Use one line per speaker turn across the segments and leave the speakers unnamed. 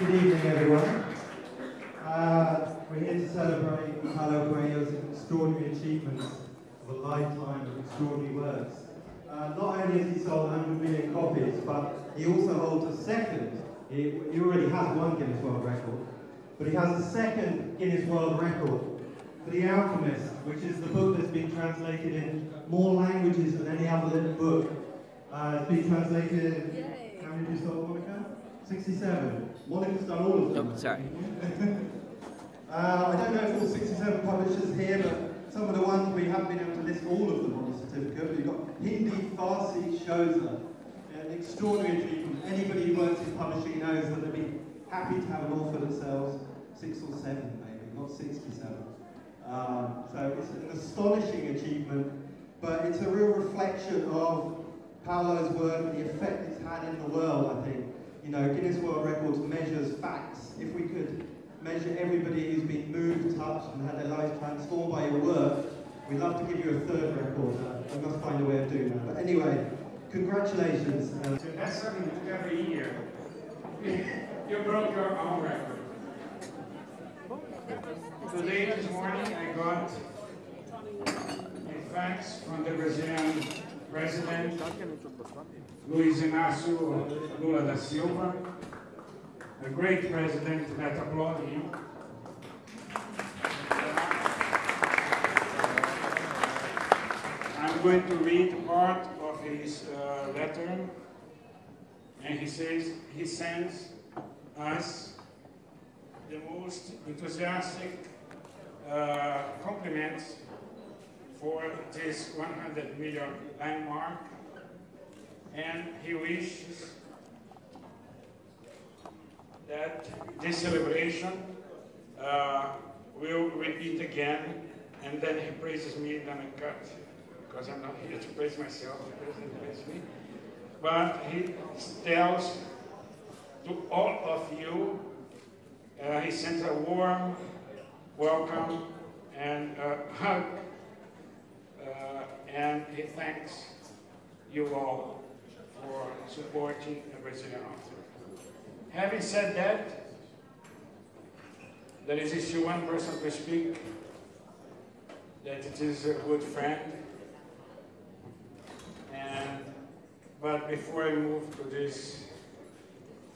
Good evening, everyone. We're here to celebrate Paulo Coelho's extraordinary achievements of a lifetime of extraordinary works. Not only has he sold 100 million copies, but he also holds a second. He already has one Guinness World Record, but he has a second Guinness World Record for The Alchemist, which is the book that's been translated in more languages than any other little book. It's been translated. How many have you sold, Monica? 67. Monica's done all of them.
Oh, sorry.
I don't know if all 67 publishers here, but some of the ones we haven't been able to list all of them on the certificate. We've got Hindi, Farsi, Xhosa. An extraordinary achievement. Anybody who works in publishing knows that they'd be happy to have an author that sells 6 or 7, maybe, not 67. So it's an astonishing achievement, but it's a real reflection of Paulo's work and the effect it's had in the world, I think. You know, Guinness World Records measures facts. If we could measure everybody who's been moved, touched, and had their lives transformed by your work, we'd love to give you a third record. We must find a way of doing that. But anyway, congratulations.
That's something you do every year. You broke your own record. Today, this morning, I got a fax from the Brazilian President, Luiz Inácio Lula da Silva, a great president that applaud him. I'm going to read part of his letter, and he says he sends us the most enthusiastic compliments for this 100 million landmark, and he wishes that this celebration will repeat again, and then he praises me, then I cut, because I'm not here to praise myself, the president praises me. But he tells to all of you, he sends a warm welcome and a hug, and he thanks you all for supporting the Brazilian author. Having said that, there is still one person to speak, that it is a good friend. But before I move to this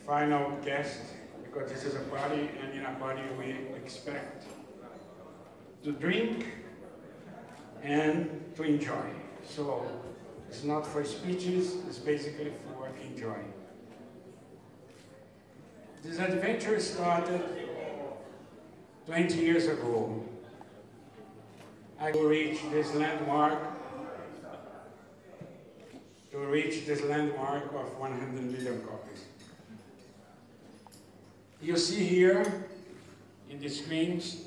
final guest, because this is a party, and in a party we expect to drink and to enjoy. So it's not for speeches, it's basically for enjoying. This adventure started 20 years ago. I reached this landmark of 100 million copies. You see here in the screens,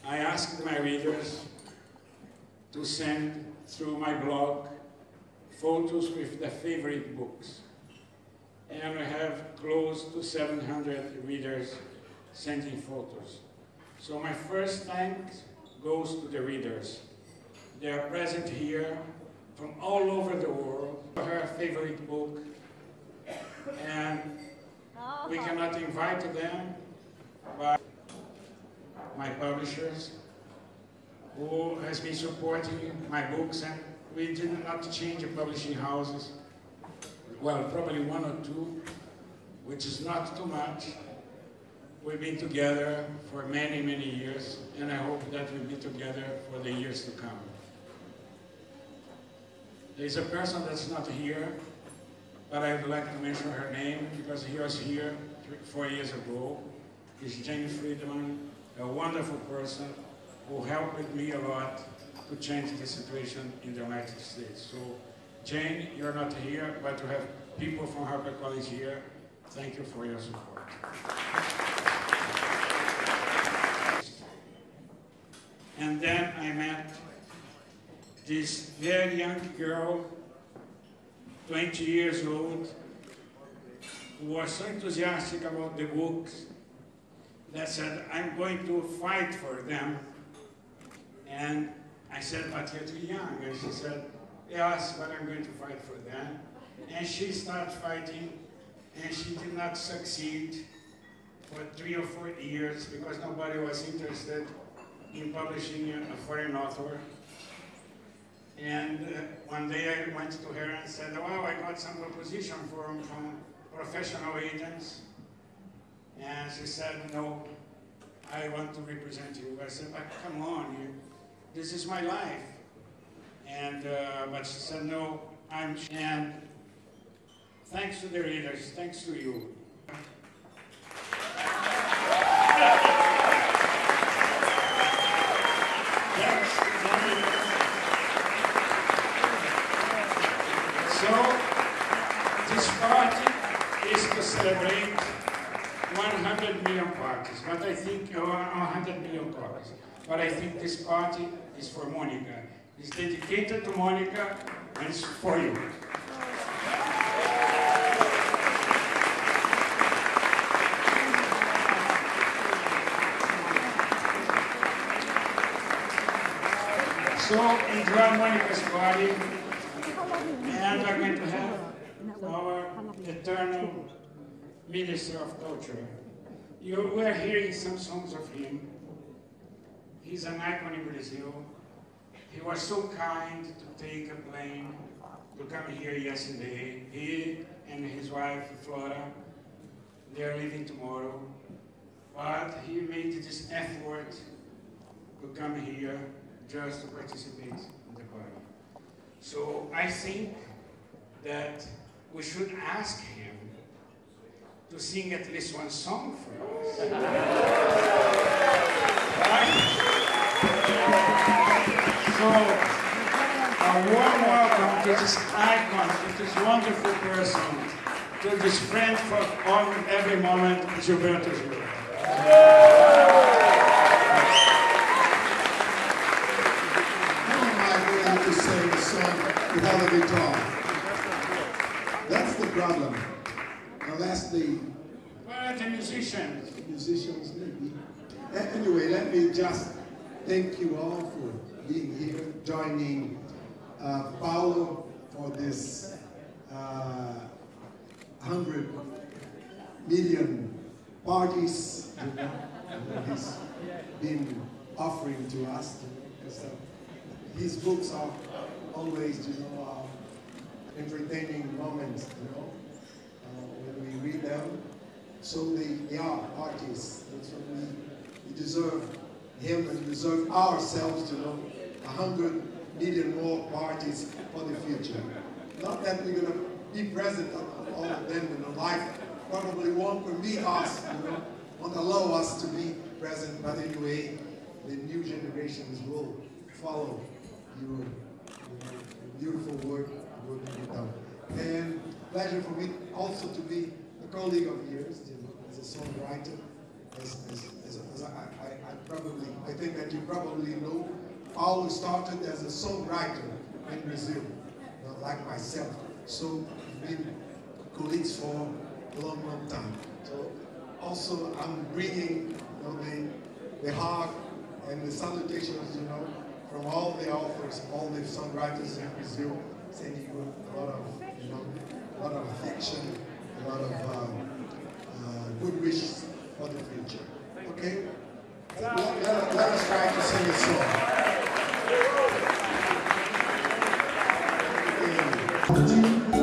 I asked my readers to send through my blog photos with their favorite books. And I have close to 700 readers sending photos. So my first thanks goes to the readers. They are present here from all over the world, her favorite book, and we cannot invite them, but my publishers, who has been supporting my books, and we did not change the publishing houses. Well, probably one or two, which is not too much. We've been together for many, many years, and I hope that we'll be together for the years to come. There's a person that's not here, but I would like to mention her name because he was here 4 years ago. It's Jane Friedman, a wonderful person who helped me a lot to change the situation in the United States. So, Jane, you're not here, but to have people from HarperCollins here, thank you for your support. And then I met this very young girl, 20 years old, who was so enthusiastic about the books that said, I'm going to fight for them. And I said, but you're too young. And she said, yes, but I'm going to fight for them. And she started fighting, and she did not succeed. for 3 or 4 years because nobody was interested in publishing a foreign author. And one day I went to her and said, "Oh, I got some proposition from professional agents." And she said, "No, I want to represent you." I said, "But come on, this is my life." And but she said, "No, and thanks to the readers, thanks to you. So, this party is to celebrate 100 million parties, but I think 100 million copies. But I think this party is for Monica. It's dedicated to Monica, and it's for you. So enjoy Monica's party, and we're going to have our eternal Minister of Culture. We're hearing some songs of him. He's an icon in Brazil. He was so kind to take a plane to come here yesterday. He and his wife, Flora, they are leaving tomorrow. But he made this effort to come here just to participate in the party. So I think that we should ask him to sing at least one song for us. Right? So, a warm welcome to this icon, to this wonderful person, to this friend for every moment, Gilberto Gil.
How am I going to sing a song without a guitar? That's the problem. Unless the
musicians.
Musicians, maybe. Anyway, let me just thank you all for being here, joining Paulo for this 100 million parties he's been offering to us. His books are always, entertaining moments, when we read them. So they are artists. And so we deserve him and deserve ourselves to know 100 million more parties for the future. Not that we're going to be present at all of them, life probably won't permit us, won't allow us to be present, but anyway, the new generations will follow your beautiful work that you've done. And pleasure for me also to be a colleague of yours, as a songwriter, I think that you probably know, Paulo started as a songwriter in Brazil, like myself. So we've been colleagues for a long, long time. So also I'm bringing the heart and the salutations, from all the authors, all the songwriters in Brazil, sending you a lot of affection, a lot of good wishes for the future. Okay? Let us try to sing a song. Okay.